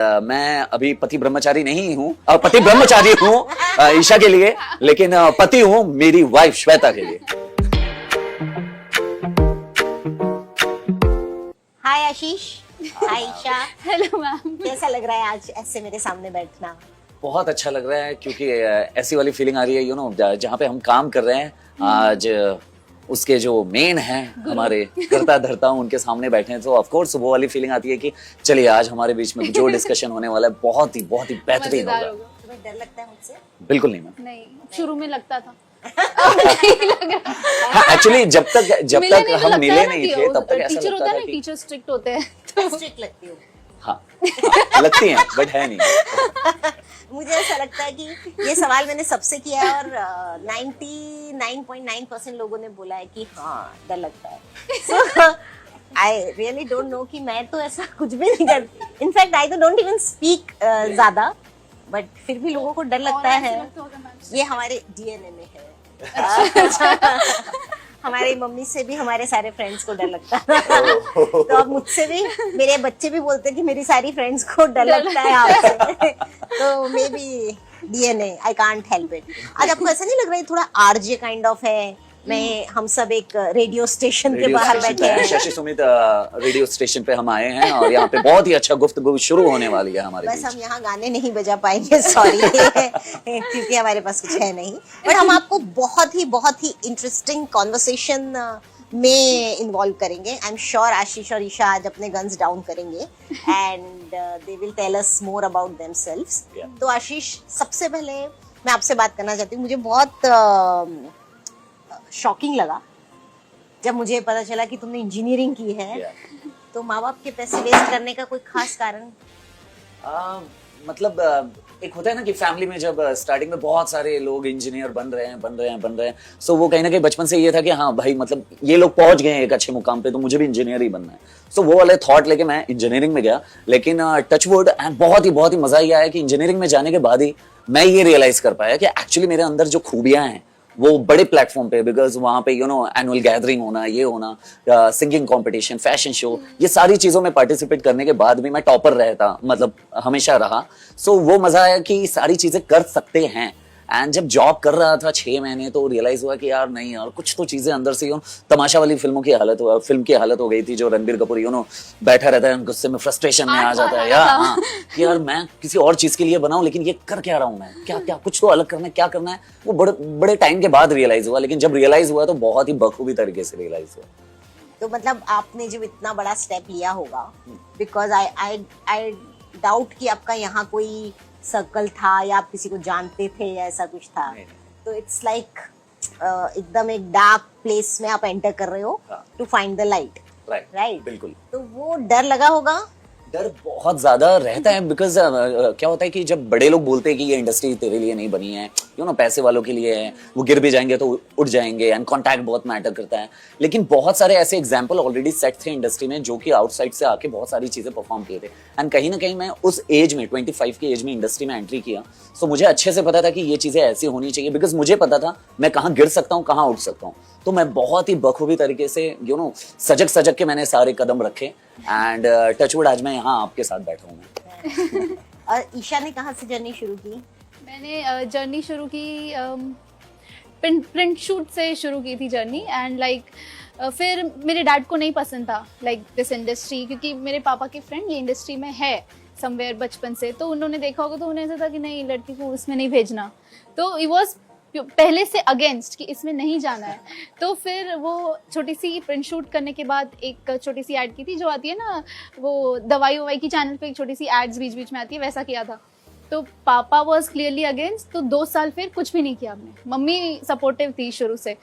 मैं अभी पति ब्रह्मचारी नहीं हूँ, पति ब्रह्मचारी हूँ ईशा के लिए, लेकिन पति हूँ मेरी वाइफ श्वेता के लिए। Hi Ashish. Hi Isha. Hello ma'am. कैसा लग रहा है आज ऐसे मेरे सामने बैठना? बहुत अच्छा लग रहा है क्योंकि ऐसी वाली फीलिंग आ रही है, यू नो, जहाँ पे हम काम कर रहे हैं आज उसके जो मेन है हमारे करता धरता उनके सामने बैठे हैं, तो ऑफ कोर्स वो वाली फीलिंग आती है कि चलिए आज हमारे बीच में जो डिस्कशन होने वाला है बहुत ही बेहतरीन होगा। तुम्हें डर लगता है मुझसे? बिल्कुल नहीं मैम। नहीं, शुरू में लगता था। हाँ, एक्चुअली जब तक हम मिले नहीं थे तब तक ऐसा टीचर लगता होता था है, कि टीचर स्ट्रिक्ट होते हैं तो स्ट्रिक्ट लगती हूँ। हाँ लगती हैं बट है नहीं। मुझे ऐसा लगता है कि ये सवाल मैंने सबसे किया है और 99.9% लोगों ने बोला है कि हाँ डर लगता है। So, I really don't know कि मैं तो ऐसा कुछ भी नहीं करती। इनफैक्ट आई तो डोंट इवन स्पीक ज्यादा, बट फिर भी लोगों को डर लगता है। ये हमारे डीएनए में है। हमारी मम्मी से भी हमारे सारे फ्रेंड्स को डर लगता है। तो अब मुझसे भी मेरे बच्चे भी बोलते हैं कि मेरी सारी फ्रेंड्स को डर लगता है आपसे। तो may be DNA, I can't help it. आज आपको ऐसा नहीं लग रहा है थोड़ा आरजे काइंड ऑफ है? मैं हम सब एक रेडियो स्टेशन के बाहर बैठे हैं। शशि सुमित रेडियो स्टेशन पे हम आए हैं और यहाँ पे बहुत ही अच्छा गुफ्तगू शुरू होने वाली है हमारे बस हम यहाँ गाने नहीं बजा पाएंगे, सॉरी, क्योंकि हमारे पास कुछ है नहीं। बट हम आपको बहुत ही इंटरेस्टिंग कॉन्वर्सेशन में इन्वॉल्व करेंगे। आई एम श्योर आशीष और ईशा आज अपने गन्स डाउन करेंगे and they will tell us more about themselves. तो आशीष, सबसे पहले मैं आपसे बात करना चाहती हूँ। मुझे बहुत शॉकिंग लगा जब मुझे पता चला कि तुमने इंजीनियरिंग की है। तो माँ बाप के पैसे वेस्ट करने का कोई खास कारण? मतलब एक होता है ना कि फैमिली में जब स्टार्टिंग में बहुत सारे लोग इंजीनियर बन रहे हैं, सो वो कहीं ना कहीं बचपन से ये था कि हाँ भाई, मतलब ये लोग पहुंच गए हैं एक अच्छे मुकाम पे तो मुझे भी इंजीनियर ही बनना है। सो वो वाले थॉट लेके मैं इंजीनियरिंग में गया, लेकिन टचवुड एंड बहुत ही मजा ये आया कि इंजीनियरिंग में जाने के बाद ही मैं ये रियलाइज कर पाया कि एक्चुअली मेरे अंदर जो खूबियां हैं वो बड़े प्लेटफॉर्म पे, बिकॉज वहां पे यू नो एनुअल गैदरिंग होना, ये होना, सिंगिंग कंपटीशन, फैशन शो, ये सारी चीजों में पार्टिसिपेट करने के बाद भी मैं टॉपर रहता, मतलब हमेशा रहा। सो वो मजा आया कि सारी चीजें कर सकते हैं। एंड जब जॉब कर रहा था 6 महीने तो रियलाइज हुआ कि यार नहीं यार, कुछ तो चीजें अंदर से तमाशा वाली फिल्म की हालत हो गई थी, जो रणबीर कपूर बैठा रहता है गुस्से में, फ्रस्ट्रेशन में आ जाता है यार, हाँ कि यार मैं किसी और चीज के लिए बनाऊं लेकिन ये कर क्या रहा हूं मैं, क्या कुछ तो अलग करना है, क्या करना है। वो बड़े टाइम के बाद रियलाइज हुआ, लेकिन जब रियलाइज हुआ तो बहुत ही बखूबी तरीके से रियलाइज हुआ। तो मतलब आपने जब इतना बड़ा स्टेप लिया होगा, बिकॉज आई डाउट कि आपका यहाँ कोई सर्कल था या आप किसी को जानते थे या ऐसा कुछ था। तो इट्स लाइक एकदम एक डार्क प्लेस में आप एंटर कर रहे हो to find the light, right? बिल्कुल। तो वो डर लगा होगा? डर बहुत ज्यादा रहता है, बिकॉज क्या होता है कि जब बड़े लोग बोलते हैं कि ये इंडस्ट्री तेरे लिए नहीं बनी है, यू नो, पैसे वालों के लिए है, वो गिर भी जाएंगे तो उठ जाएंगे, एंड कॉन्टैक्ट बहुत मैटर करता है। लेकिन बहुत सारे ऐसे एग्जाम्पल ऑलरेडी सेट थे इंडस्ट्री में जो कि आउटसाइड से आके बहुत सारी चीजें परफॉर्म किए थे। एंड कहीं ना कहीं मैं उस एज में 25 की एज में इंडस्ट्री में एंट्री किया। सो मुझे अच्छे से पता था कि ये चीजें ऐसी होनी चाहिए, बिकॉज मुझे पता था मैं कहाँ गिर सकता हूँ, कहाँ उठ सकता हूँ। तो मैं बहुत ही बखूबी तरीके से यू नो सजग के मैंने सारे कदम रखे एंड टचवुड आज मैं यहाँ आपके साथ बैठा हूँ। और ईशा ने कहाँ से जर्नी शुरू की? मैंने जर्नी शुरू की प्रिंट शूट से शुरू की थी जर्नी। एंड लाइक फिर मेरे डैड को नहीं पसंद था लाइक दिस इंडस्ट्री, क्योंकि मेरे पापा के फ्रेंड ये इंडस्ट्री में है समवेयर बचपन से, तो उन्होंने देखा होगा तो उन्हें ऐसा था कि नहीं, लड़की को इसमें नहीं भेजना। तो इट वॉज पहले से अगेंस्ट कि इसमें नहीं जाना है। तो फिर वो छोटी सी प्रिंट शूट करने के बाद एक छोटी सी ऐड की थी, जो आती है ना वो दवाई ववाई की चैनल पे, एक छोटी सी एड्स बीच में आती है, वैसा किया था। तो पापा वॉज क्लियरली अगेंस्ट, तो 2 साल फिर कुछ भी नहीं किया हमने। मम्मी सपोर्टिव थी शुरू से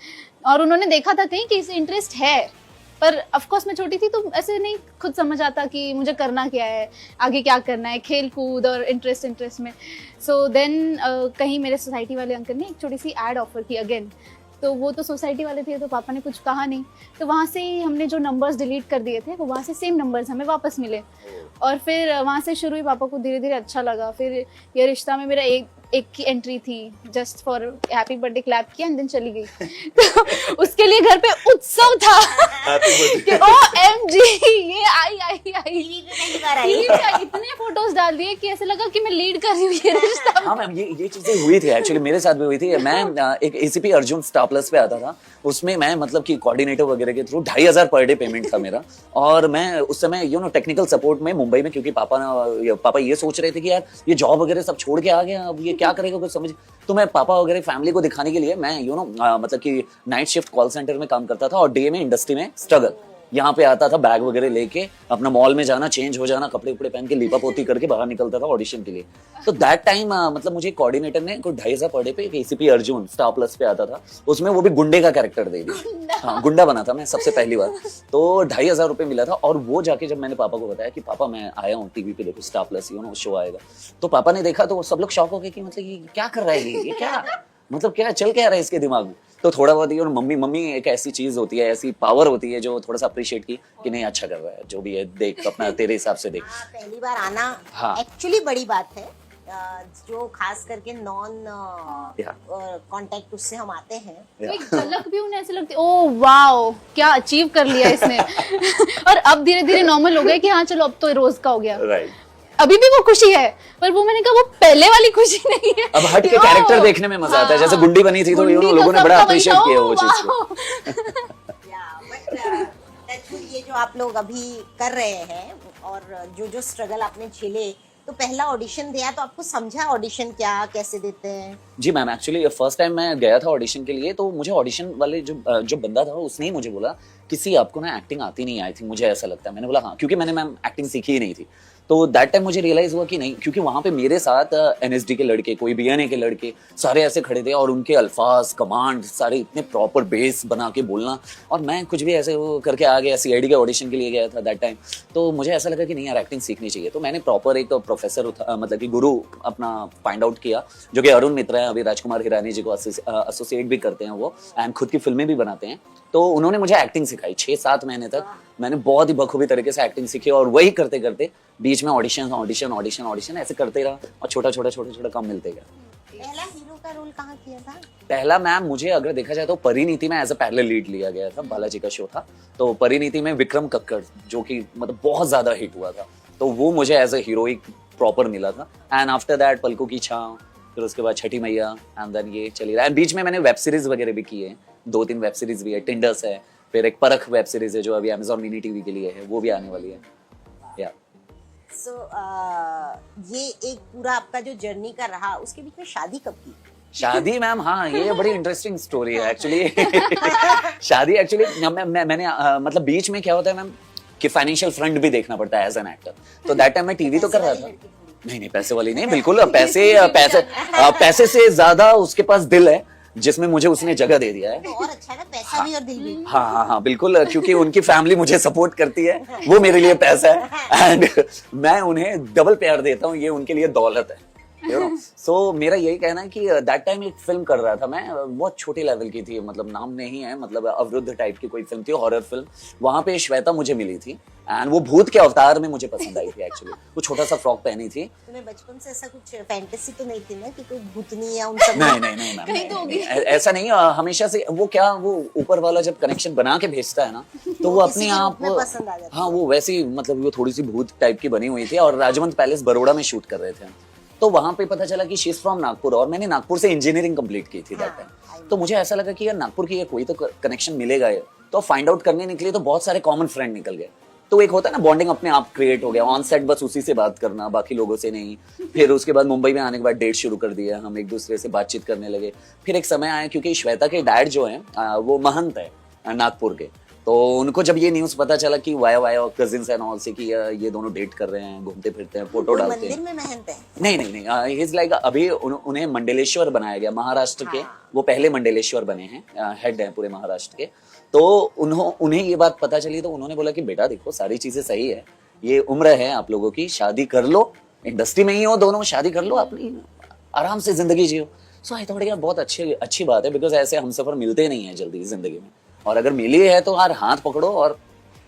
और उन्होंने देखा था कहीं कि इसे इंटरेस्ट है, पर ऑफकोर्स मैं छोटी थी तो ऐसे नहीं खुद समझ आता कि मुझे करना क्या है, आगे क्या करना है, खेल कूद और इंटरेस्ट में। सो देन कहीं मेरे सोसाइटी वाले अंकल ने एक छोटी सी ऐड ऑफर की अगेन। तो वो तो सोसाइटी वाले थे तो पापा ने कुछ कहा नहीं, तो वहाँ से ही हमने जो नंबर्स डिलीट कर दिए थे वो वहाँ से सेम नंबर्स हमें वापस मिले। और फिर वहाँ से शुरू ही पापा को धीरे धीरे अच्छा लगा। फिर ये रिश्ता में मेरा एक की एंट्री थी just for happy birthday clap किया एंड देन चली गई। तो उसके लिए घर पे उत्सव था कि OMG ये आई पहली बार आई। इतने फोटोज डाल दिए कि ऐसे लगा कि मैं लीड कर रही हूँ ये रिश्ता। हाँ मैम, ये चीजें हुई थी एक्चुअली, मेरे साथ भी हुई थी। मैं एक ACP अर्जुन स्टार प्लस पे आता था, उसमें मैं मतलब कि कोऑर्डिनेटर वगैरह के थ्रू 2500 पर डे पेमेंट था मेरा। और मैं उस समय टेक्निकल सपोर्ट में मुंबई में, क्योंकि पापा ये सोच रहे थे कि यार ये जॉब वगैरह सब छोड़ के आ गया, अब ये क्या करेगा कुछ समझ। तो मैं पापा वगैरह फैमिली को दिखाने के लिए मैं मतलब कि नाइट शिफ्ट कॉल सेंटर में काम करता था और डे में इंडस्ट्री में स्ट्रगल। यहाँ पे आता था बैग वगैरह लेके, अपना मॉल में जाना, चेंज हो जाना, कपड़े उपड़े पहन के लीपा पोती करके बाहर निकलता था ऑडिशन के लिए। तो दैट टाइम मतलब मुझे कोऑर्डिनेटर ने कोई 2500 पर डे पे एक ACP अर्जुन स्टार प्लस पे आता था, उसमें वो भी गुंडे का कैरेक्टर दे दिया। हाँ, गुंडा बना था मैं सबसे पहली बार। तो 2500 रुपये मिला था। और वो जाके जब मैंने पापा को बताया कि पापा मैं आया हूँ टीवी पे, देखो स्टार प्लस शो आएगा, तो पापा ने देखा तो सब लोग शॉक हो गए कि मतलब ये क्या कर रहा है, ये क्या मतलब क्या चल क्या रहा है इसके दिमाग में। तो थोड़ा बहुत ही, और मम्मी एक ऐसी चीज होती है, ऐसी पावर होती है जो थोड़ा सा अप्रिशिएट की कि नहीं अच्छा कर रहा है, जो भी है देख अपना तेरे हिसाब से देख। हाँ, पहली बार आना हाँ। एक्चुअली बड़ी बात है, जो खास करके नॉन कांटेक्ट उससे हम आते हैं। एक झलक भी उन्हें ऐसे लगती है, ओ वाओ क्या अचीव कर लिया इसने। और अब धीरे धीरे नॉर्मल हो गया कि हाँ चलो अब तो रोज का हो गया। राइट। अभी भी वो खुशी है, पर वो मैंने कहा वो पहले वाली खुशी नहीं है। अब हट के कैरेक्टर देखने में मजा आता है, जैसे गुंडी बनी थी तो लोगों ने बड़ा अप्रिशिएट किया वो चीज को। ये जो आप लोग अभी कर रहे हैं और जो स्ट्रगल आपने झेले, तो पहला ऑडिशन दिया तो आपको समझा ऑडिशन क्या कैसे देते हैं? जी मैम, एक्चुअली फर्स्ट टाइम मैं गया था ऑडिशन के लिए, तो मुझे ऑडिशन वाले जो बंदा था उसने ही मुझे बोला किसी आपको ना एक्टिंग आती नहीं, आई थिंक मुझे ऐसा लगता है। मैंने बोला हाँ, क्योंकि मैंने मैम एक्टिंग सीखी ही नहीं थी। तो दैट टाइम मुझे रियलाइज हुआ कि नहीं, क्योंकि वहां पे मेरे साथ NSD के लड़के, कोई BNA के लड़के सारे ऐसे खड़े थे और उनके अल्फाज कमांड सारे इतने प्रॉपर बेस बना के बोलना, और मैं कुछ भी ऐसे वो करके आ गया। CID के ऑडिशन के लिए गया था दैट टाइम। तो मुझे ऐसा लगा कि नहीं यार एक्टिंग सीखनी चाहिए। तो मैंने प्रॉपर एक प्रोफेसर मतलब कि गुरु अपना फाइंड आउट किया, जो कि अरुण मित्रा है, अभी राजकुमार हिरानी जी को एसोसिएट भी करते हैं वो, एंड खुद की फिल्में भी बनाते हैं। तो उन्होंने मुझे एक्टिंग सिखाई 6-7 महीने तक। मैंने बहुत ही बखूबी तरीके से एक्टिंग सीखी, और वही करते करते बीच में ऑडिशन ऐसे करते रहा, और छोटा काम मिलते गया। पहला हीरो का रोल कहाँ किया था? पहला मैम मुझे अगर देखा जाए तो परिणीति में एज अ पैरेलल लीड लिया गया था, बालाजी का शो था। तो परिणीति में विक्रम कक्कड़, जो कि मतलब बहुत ज्यादा हिट हुआ था, तो वो मुझे एज अ हीरोइक प्रॉपर मिला था। एंड आफ्टर दैट पलकों की छांव, फिर उसके बाद छठी मैया, एंड देन ये चली रहा है। बीच में मैंने वेब सीरीज वगैरह भी की है, 2-3 वेब सीरीज भी है। टिंडर्स है, फिर एक परख वेब सीरीज है जो अभी Amazon मिनी टीवी के लिए है, वो भी आने वाली है। या सो ये एक पूरा आपका जो जर्नी का रहा, उसके बीच में शादी कब की? शादी मैम, हाँ ये बड़ी इंटरेस्टिंग स्टोरी है एक्चुअली। शादी एक्चुअली मैंने मतलब बीच में क्या होता है मैम कि फाइनेंशियल फ्रंट भी देखना पड़ता है एज एन एक्टर। तो दैट टाइम मैं टीवी तो कर रहा था। नहीं पैसे वाली नहीं, बिल्कुल पैसे से ज्यादा उसके पास दिल है, जिसमें मुझे उसने जगह दे दिया है। तो और अच्छा है ना, पैसा भी और दिल भी। हाँ बिल्कुल, क्योंकि उनकी फैमिली मुझे सपोर्ट करती है, वो मेरे लिए पैसा है, एंड मैं उन्हें डबल प्यार देता हूँ, ये उनके लिए दौलत है। सो मेरा यही कहना है कि दैट टाइम एक फिल्म कर रहा था मैं, बहुत छोटे लेवल की थी, मतलब नाम नहीं है, मतलब अवरुद्ध टाइप की कोई फिल्म थी, हॉरर फिल्म। वहां पे श्वेता मुझे मिली थी, एंड वो भूत के अवतार में मुझे पसंद आई थी एक्चुअली। वो छोटा सा फ्रॉक पहनी थी। तुम्हें बचपन से ऐसा कुछ फैंटेसी तो नहीं थी ना कि कोई भूतनी या उन सब? नहीं मैम, ऐसा नहीं। हमेशा से वो ऊपर वाला जब कनेक्शन बना के भेजता है ना, तो वो अपने आप पसंद आ जाता है। हाँ, वो वैसी मतलब वो थोड़ी सी भूत टाइप की बनी हुई थी, और राजवंत पैलेस बड़ौदा में शूट कर रहे थे। तो वहां पे पता चला कि शी इज फ्रॉम नागपुर, और मैंने नागपुर से इंजीनियरिंग कंप्लीट की थी दैट टाइम। तो मुझे ऐसा लगा कि यार नागपुर की कोई तो कनेक्शन मिलेगा ये। तो फाइंड आउट करने निकले तो बहुत सारे कॉमन फ्रेंड निकल गए। तो एक होता है ना बॉन्डिंग अपने आप क्रिएट हो गया ऑन सेट, बस उसी से बात करना, बाकी लोगों से नहीं। फिर उसके बाद मुंबई में आने के बाद डेट शुरू कर दिया, हम एक दूसरे से बातचीत करने लगे। फिर एक समय आया, क्योंकि श्वेता के डैड जो है वो महंत है नागपुर के, तो उनको जब ये न्यूज़ पता चला कि वाया और कजिन्स एंड ऑल से कि ये दोनों डेट कर रहे हैं, घूमते फिरते हैं, फोटो डालते हैं। मंदिर में महंत है? नहीं, ही इज लाइक अभी उन्हें मंडलेश्वर बनाया गया, महाराष्ट्र के वो पहले मंडलेश्वर बने हैं, हेड हैं पूरे महाराष्ट्र के। तो उन्हें ये बात पता चली, तो उन्होंने बोला कि बेटा देखो सारी चीजें सही है, ये उम्र है आप लोगों की, शादी कर लो, इंडस्ट्री में ही हो दोनों, शादी कर लो, अपनी आराम से जिंदगी जियो। सो आई थॉट यार बहुत अच्छी बात है, बिकॉज ऐसे हमसफर मिलते नहीं है जल्दी जिंदगी में, और अगर मिली है तो यार हाथ पकड़ो और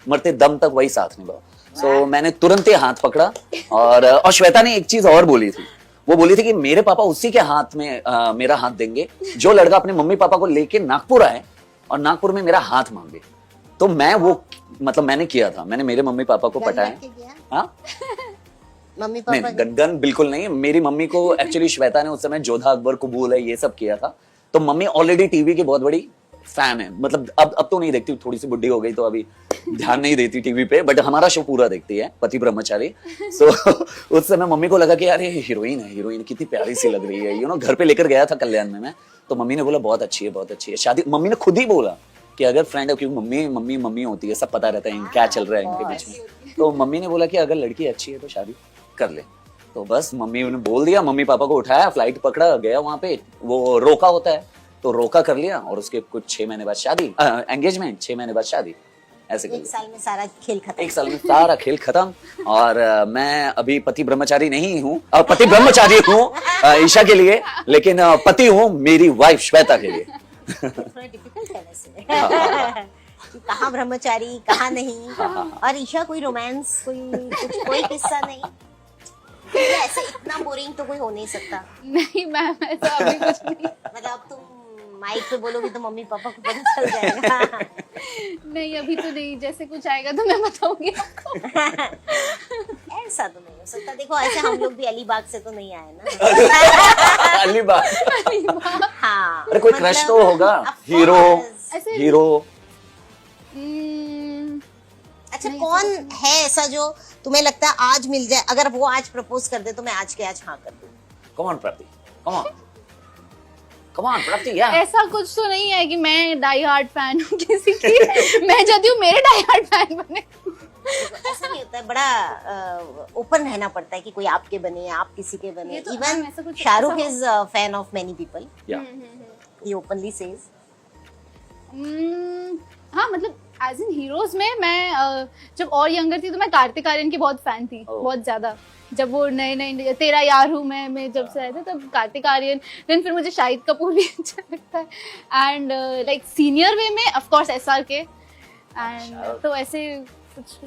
मरते दम तक वही साथ निभाओ। सो मैंने तुरंत ही हाथ पकड़ा, और श्वेता ने एक चीज और बोली थी, वो बोली थी कि मेरे पापा उसी के हाथ में मेरा हाथ देंगे जो लड़का अपने मम्मी पापा को लेके नागपुर आए और नागपुर में मेरा हाथ मांगे। तो मैं वो मतलब मैंने किया था, मैंने मेरे मम्मी पापा को पटाया। हाँ मम्मी नहीं, पापा गन बिल्कुल नहीं। मेरी मम्मी को एक्चुअली श्वेता ने उस समय जोधा अकबर कबूल है ये सब किया था। तो मम्मी ऑलरेडी टीवी की बहुत बड़ी फैन है, मतलब अब तो नहीं देखती, थोड़ी सी बुढ़ी हो गई तो अभी ध्यान नहीं देती टीवी पे, बट हमारा शो पूरा देखती है पति ब्रह्मचारी। सो उस समय मम्मी को लगा कि यार ये हीरोइन है, हीरोइन कितनी प्यारी सी लग रही है, घर पे लेकर गया था कल्याण में मैं, तो मम्मी ने बोला बहुत अच्छी है, बहुत अच्छी है शादी। मम्मी ने खुद ही बोला कि अगर फ्रेंड है, क्योंकि मम्मी होती है, सब पता रहता है क्या चल रहा है इनके बीच में। तो मम्मी ने बोला कि अगर लड़की अच्छी है तो शादी कर ले। तो बस मम्मी ने बोल दिया, मम्मी पापा को उठाया, फ्लाइट पकड़ा, गया वहां पे, वो रोका होता है तो रोका कर लिया, और उसके कुछ 6 महीने बाद शादी, एंगेजमेंट, 6 महीने बाद शादी, ऐसे कर 1 साल में सारा खेल खत्म। 1 साल में सारा खेल खत्म। और मैं अभी पति ब्रह्मचारी नहीं हूँ, पति ब्रह्मचारी हूँ ईशा के लिए, लेकिन पति हूँ मेरी वाइफ श्वेता के लिए। थोड़ा डिफिकल्ट है वैसे कि कहाँ ब्रह्मचारी कहाँ नहीं। और ईशा कोई रोमांस कोई किस्सा नहीं? ऐसे इतना बोरिंग तो कोई हो नहीं सकता। नहीं मैम, ऐसा अभी कुछ नहीं। मतलब अब तुम माइक पे बोलोगी तो मम्मी पापा को पता चल जाएगा। नहीं अभी तो नहीं, जैसे कुछ आएगा तो मैं बताऊंगी आपको। ऐसा तो नहीं हो सकता। देखो ऐसे हम लोग भी अलीबाग से तो नहीं आए ना। अलीबाग। हाँ अरे कोई क्रश तो होगा, हीरो ऐसे हीरो। अच्छा कौन है ऐसा जो तुम्हें लगता है आज मिल जाए, अगर वो आज प्रपोज कर दे तो मैं आज के आज हाँ कर दूं? कम ऑन प्राप्ति, कम ऑन प्राप्ति यार। ऐसा कुछ तो नहीं है कि मैं डाई हार्ड फैन हूँ किसी की। मैं चाहती हूँ मेरे डाई हार्ड फैन बने। ऐसा नहीं होता है, बड़ा ओपन रहना पड़ता है कि कोई आपके बने या आप किसी के बने। तो इवन ऐसा कुछ Shahrukh is fan of many people, he openly says. हाँ मतलब एज इन हीरोज में मैं जब और यंगर थी तो मैं कार्तिक आर्यन की बहुत फैन थी, बहुत ज्यादा। जब वो नए तेरा यार हूँ मैं जब से आए थे तब कार्तिक आर्यन, देन फिर मुझे शाहिद कपूर भी अच्छा लगता है, एंड लाइक सीनियर वे में ऑफ कोर्स SRK, एंड तो ऐसे कुछ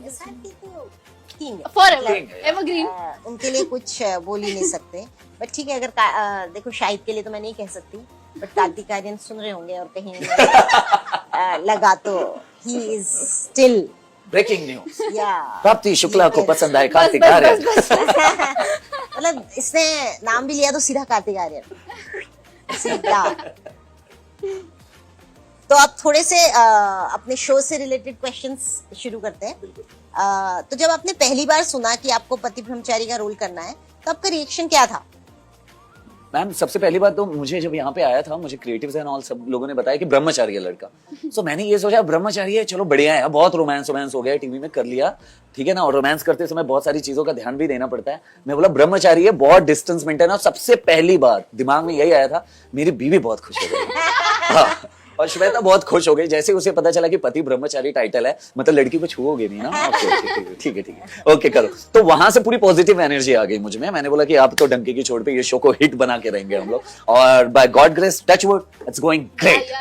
फॉरएवर एवरग्रीन। उनके लिए कुछ बोल ही नहीं सकते, बट ठीक है। अगर देखो शाहिद के लिए तो मैं नहीं कह सकती, बट कार्तिक आर्यन सुन रहे होंगे और कहीं लगा तो he is still breaking news, या प्राप्ति शुक्ला को पसंद आए कार्तिक आर्यन। मतलब इसने नाम भी लिया तो सीधा कार्तिक आर्यन सीधा। तो अब थोड़े से अपने शो से रिलेटेड क्वेश्चंस शुरू करते हैं। तो जब आपने पहली बार सुना कि आपको पति ब्रह्मचारी का रोल करना है तो आपका रिएक्शन क्या था? मैम सबसे पहली बात तो मुझे जब यहाँ पे आया था, मुझे क्रिएटिव्स एंड ऑल सब लोगों ने बताया कि ब्रह्मचारी है लड़का। सो मैंने ये सोचा ब्रह्मचारी है, चलो बढ़िया है, बहुत रोमांस हो गया टीवी में, कर लिया ठीक है ना। और रोमांस करते समय बहुत सारी चीजों का ध्यान भी देना पड़ता है। मैं बोला ब्रह्मचारी है, बहुत डिस्टेंस मेंटेन। और सबसे पहली बात दिमाग में यही आया था, मेरी बीवी बहुत खुश हो गई। हाँ, और श्वेता बहुत खुश हो गई जैसे उसे पता चला कि पति ब्रह्मचारी टाइटल है, मतलब लड़की को छुओगे नहीं ना। ठीक है ओके करो। तो वहां से पूरी पॉजिटिव एनर्जी आ गई मुझ में। मैंने बोला कि आप तो डंके की छोड़ पे ये शो को हिट बना के रहेंगे हम लोग, और by God grace touch wood it's going great.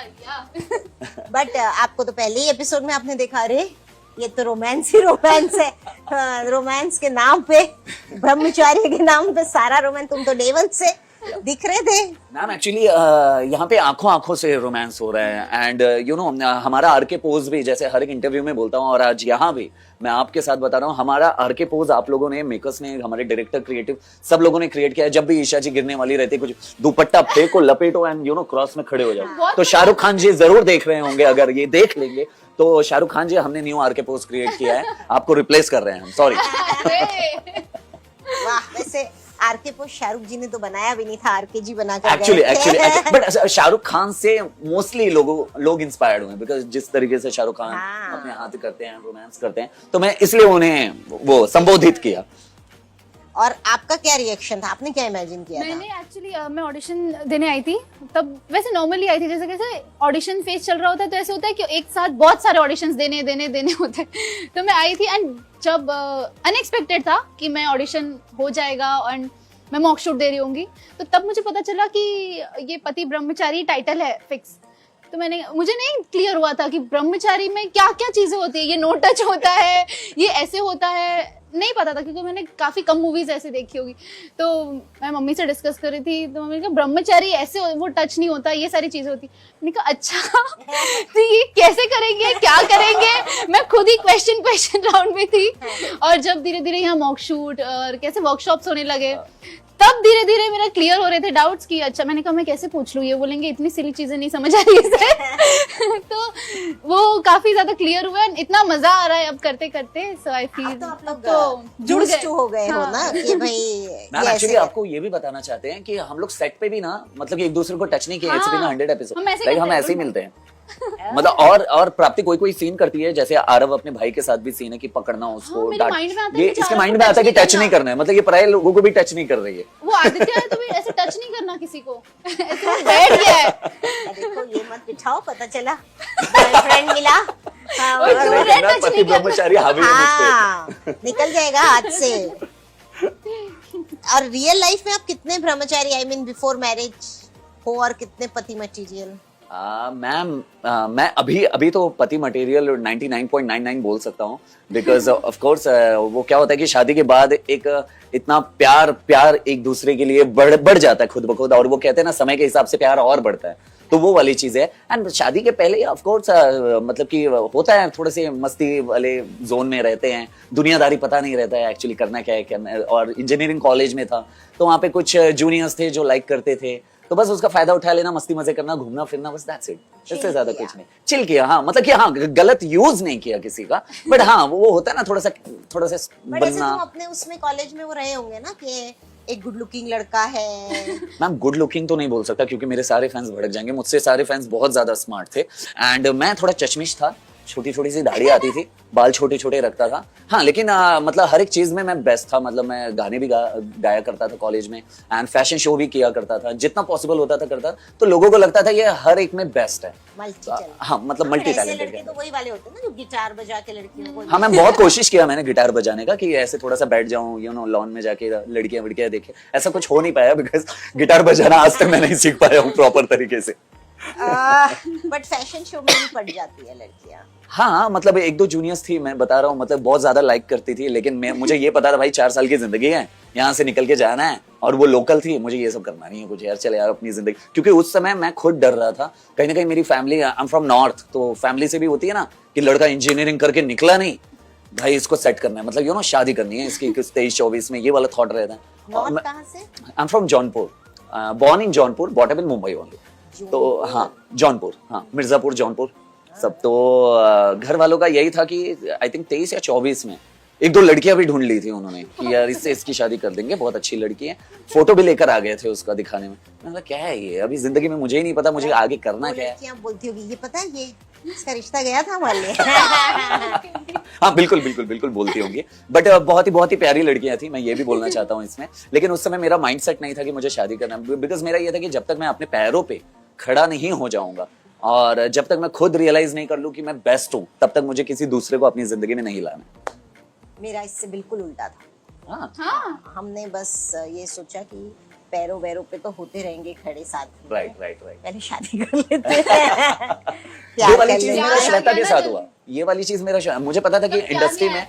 But आपको तो पहले ही एपिसोड में आपने देखा, अरे ये तो रोमांस ही रोमांस है। रोमांस के नाम पे, ब्रह्मचारी के नाम पे सारा रोमांस, तुम तो डे वन से दिख रहे थे। मैम एक्चुअली यहाँ पे आंखों से रोमांस हो रहा है, एंड यू नो हमारा आरके पोज भी, जैसे हर एक इंटरव्यू में बोलता हूँ और आज यहाँ भी मैं आपके साथ बता रहा हूँ, हमारा आरके पोज आप लोगों ने, मेकर्स ने, हमारे डायरेक्टर, क्रिएटिव सब लोगों ने क्रिएट किया है। जब भी ईशा जी गिरने वाली रहती है, कुछ दुपट्टा फेंको, लपेटो एंड यू नो क्रॉस में खड़े हो जाओ। तो शाहरुख खान जी जरूर देख रहे होंगे, अगर ये देख लेंगे तो शाहरुख खान जी हमने न्यू आरके पोज क्रिएट किया है, आपको रिप्लेस कर रहे हैं हम, सॉरी। वाह, वैसे आरके पोस्ट शाहरुख जी ने तो बनाया भी नहीं था, आरके जी बना कर एक्चुअली बट शाहरुख खान से मोस्टली लोग इंस्पायर्ड हुए, बिकॉज जिस तरीके से शाहरुख खान अपने हाथ करते हैं, रोमांस करते हैं, तो मैं इसलिए उन्हें वो संबोधित किया। और आपका क्या रिएक्शन था, आपने क्या इमेजिन किया? मैंने एक्चुअली मैं ऑडिशन देने आई थी, तब वैसे नॉर्मली आई थी, जैसे कैसे ऑडिशन फेज चल रहा होता है तो ऐसे होता है कि एक साथ बहुत सारे ऑडिशंस देने होते हैं। तो मैं आई थी, एंड जब अनएक्सपेक्टेड था कि मैं ऑडिशन हो जाएगा एंड मैं मॉक शूट दे रही होंगी, तो तब मुझे पता चला कि ये पति ब्रह्मचारी टाइटल है फिक्स। तो मुझे नहीं क्लियर हुआ था कि ब्रह्मचारी में क्या क्या चीजें होती है, ये नो टच होता है, ये ऐसे होता है, नहीं पता था क्योंकि मैंने काफी कम मूवीज ऐसे देखी होगी। तो मैं मम्मी से डिस्कस कर रही थी तो मम्मी ने कहा ब्रह्मचारी ऐसे वो टच नहीं होता, ये सारी चीजें होती। मैंने कहा अच्छा तो ये कैसे करेंगे, क्या करेंगे? मैं खुद ही क्वेश्चन राउंड में थी। और जब धीरे धीरे यहाँ मॉक शूट और कैसे वर्कशॉप्स होने लगे तब धीरे धीरे मेरा क्लियर हो रहे थे डाउट्स की। अच्छा मैंने कहा मैं कैसे पूछ लूँ, ये बोलेंगे इतनी सिली चीजें नहीं समझ आ रही है तो वो काफी ज्यादा क्लियर हुआ। इतना मजा आ रहा है अब करते करते। सो आई फील तो आप लोग तो जुड़ गए हो गए हो ना कि भाई मैम ये एक्चुअली ऐसे आपको ये भी बताना चाहते हैं कि हम लोग सेट पे भी ना मतलब कि एक दूसरे को टच नहीं किया। इट्स बीन 100 एपिसोड हम ऐसे लाइक हम करते हैं, ऐसे ही मिलते हैं मतलब और प्राप्ति कोई सीन करती है जैसे आरव अपने भाई के साथ भी सीन है कि पकड़ना उसको मेरे डांट। mind में आता है ये कि इसके आरव माइंड को में आता है कि touch टच नहीं करना है, मतलब ये पराये लोगों को भी टच नहीं कर रही है। वो आदित्य है तो भी ऐसे टच नहीं करना किसी को ऐसे वो बैठ गया है। देखो ये मत बिठाओ, पता चला बॉयफ्रेंड मिला। हाँ, ओए, और- दूर लेकिन है, ना touch पति नहीं करना। ब्रह्मचारी हावी है मुझ पे। हाँ, निकल जाएगा हाथ से। और रियल लाइफ में आप कितने ब्रह्मचारी, आई मीन बिफोर मैरिज हो, और कितने पति मटेरियल? मैम मैं अभी तो पति मटेरियल 99.99 बोल सकता हूँ बिकॉज ऑफ कोर्स वो क्या होता है कि शादी के बाद एक इतना प्यार एक दूसरे के लिए बढ़ जाता है खुद ब खुद। और वो कहते हैं ना समय के हिसाब से प्यार और बढ़ता है, तो वो वाली चीज है। एंड शादी के पहले ऑफ कोर्स मतलब कि होता है थोड़े से मस्ती वाले जोन में रहते हैं, दुनियादारी पता नहीं रहता है एक्चुअली करना क्या है। और इंजीनियरिंग कॉलेज में था तो वहाँ पे कुछ जूनियर्स थे जो लाइक करते थे, तो बस उसका फायदा उठा लेना, मस्ती मजे करना, घूमना फिरना, बस दैट्स इट। इससे ज्यादा कुछ नहीं। चिल किया, हाँ मतलब कि हाँ गलत यूज नहीं किया किसी का, बट हाँ वो होता है ना थोड़ा सा बट ऐसे बनना। तुम अपने उसमें कॉलेज में वो रहे होंगे ना कि एक गुड लुकिंग लड़का है। मैम गुड लुकिंग तो नहीं बोल सकता क्योंकि मेरे सारे फैंस भड़क जाएंगे, मुझसे सारे फैंस बहुत ज्यादा स्मार्ट थे। एंड मैं थोड़ा चचमिश था, छोटी छोटी सी दाढ़ी आती थी, बाल छोटे छोटे रखता था। हाँ लेकिन मतलब हर एक चीज में मैं बेस्ट था। मतलब मैं गाने भी गाया करता था कॉलेज में, एंड फैशन शो भी किया करता था, जितना पॉसिबल होता था करता। तो लोगों को लगता था ये हर एक में बेस्ट है। हाँ मतलब मल्टी ऐसे टैलेंटेड लड़के तो वही वाले होते हैं ना जो गिटार बजा के लड़कियों को। हाँ मैं बहुत कोशिश किया मैंने गिटार बजाने का कि ऐसे थोड़ा सा बैठ जाऊं यू नो लॉन में जाके लड़कियां वड़कियां देखे। ऐसा कुछ हो नहीं पाया बिकॉज गिटार बजाना आज तक मैं नहीं सीख पाया हूँ प्रॉपर तरीके से। बट फैशन शो में भी पड़ जाती है लड़कियां। हाँ मतलब एक दो जूनियर्स थी, मैं बता रहा हूँ, मतलब बहुत ज्यादा लाइक करती थी। लेकिन मुझे ये पता था भाई 4 साल की जिंदगी है, यहाँ से निकल के जाना है। और वो लोकल थी, मुझे ये सब करना नहीं है कुछ, यार चले यार अपनी जिंदगी। क्योंकि उस समय मैं खुद डर रहा था कहीं ना कहीं मेरी family, I am from north, तो फैमिली से भी होती है ना कि लड़का इंजीनियरिंग करके निकला नहीं भाई इसको सेट करना है, मतलब यू नो शादी करनी है इसकी 23-24 में, ये वाला थॉट रहता है। नॉर्थ कहाँ से? I am from Jaunpur, born in Jaunpur, bought up in Mumbai only. तो हाँ जौनपुर, हाँ मिर्जापुर जौनपुर सब। तो घर वालों का यही था कि आई थिंक 23 या 24 में 1-2 लड़कियां भी ढूंढ ली थी उन्होंने कि यार इससे इसकी शादी कर देंगे, बहुत अच्छी लड़की है। फोटो भी लेकर आ गए थे उसका दिखाने में। मैंने कहा क्या है ये, अभी जिंदगी में मुझे ही नहीं पता मुझे आगे करना क्या है। लड़कियां बोलती होगी ये पता है ये इसका रिश्ता गया था हमारे लिए। हाँ बिल्कुल बिल्कुल बिल्कुल बोलती होंगी, बट बहुत ही प्यारी लड़कियां थी, मैं ये भी बोलना चाहता हूँ इसमें। लेकिन उस समय मेरा माइंडसेट नहीं था कि मुझे शादी करना, बिकॉज मेरा ये था कि जब तक मैं अपने पैरों पे खड़ा नहीं हो जाऊंगा और जब तक मैं खुद रियलाइज नहीं कर लूं कि मैं बेस्ट हूं, तब तक मुझे किसी दूसरे को अपनी जिंदगी में नहीं लाना। मेरा इससे बिल्कुल उल्टा था। हाँ हाँ हमने बस ये सोचा कि पैरों वैरों पे तो होते रहेंगे खड़े साथ में, राइट पहले शादी कर लेते हैं। ये प्यार वाली कर चीज लेते मेरा हैं। श्वेता के साथ हुआ। ये वाली चीज मेरा मुझे पता था कि इंडस्ट्री में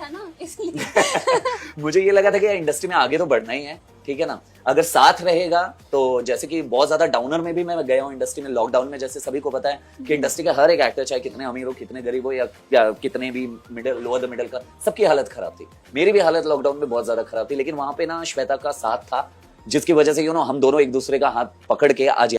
मुझे ये लगा था कि इंडस्ट्री में आगे तो बढ़ना ही है, ठीक है ना। अगर साथ रहेगा तो, जैसे कि बहुत ज्यादा डाउनर में भी मैं गया हूँ इंडस्ट्री में, लॉकडाउन में, जैसे सभी को पता है कि इंडस्ट्री का हर एक एक्टर चाहे कितने अमीर हो कितने गरीब हो या कितने भी मिडिल लोअर द मिडिल का, सबकी हालत खराब थी। मेरी भी हालत लॉकडाउन में बहुत ज्यादा खराब थी, लेकिन वहां पे ना श्वेता का साथ था जिसकी वजह से यू नो हम दोनों एक दूसरे का हाथ पकड़ के आज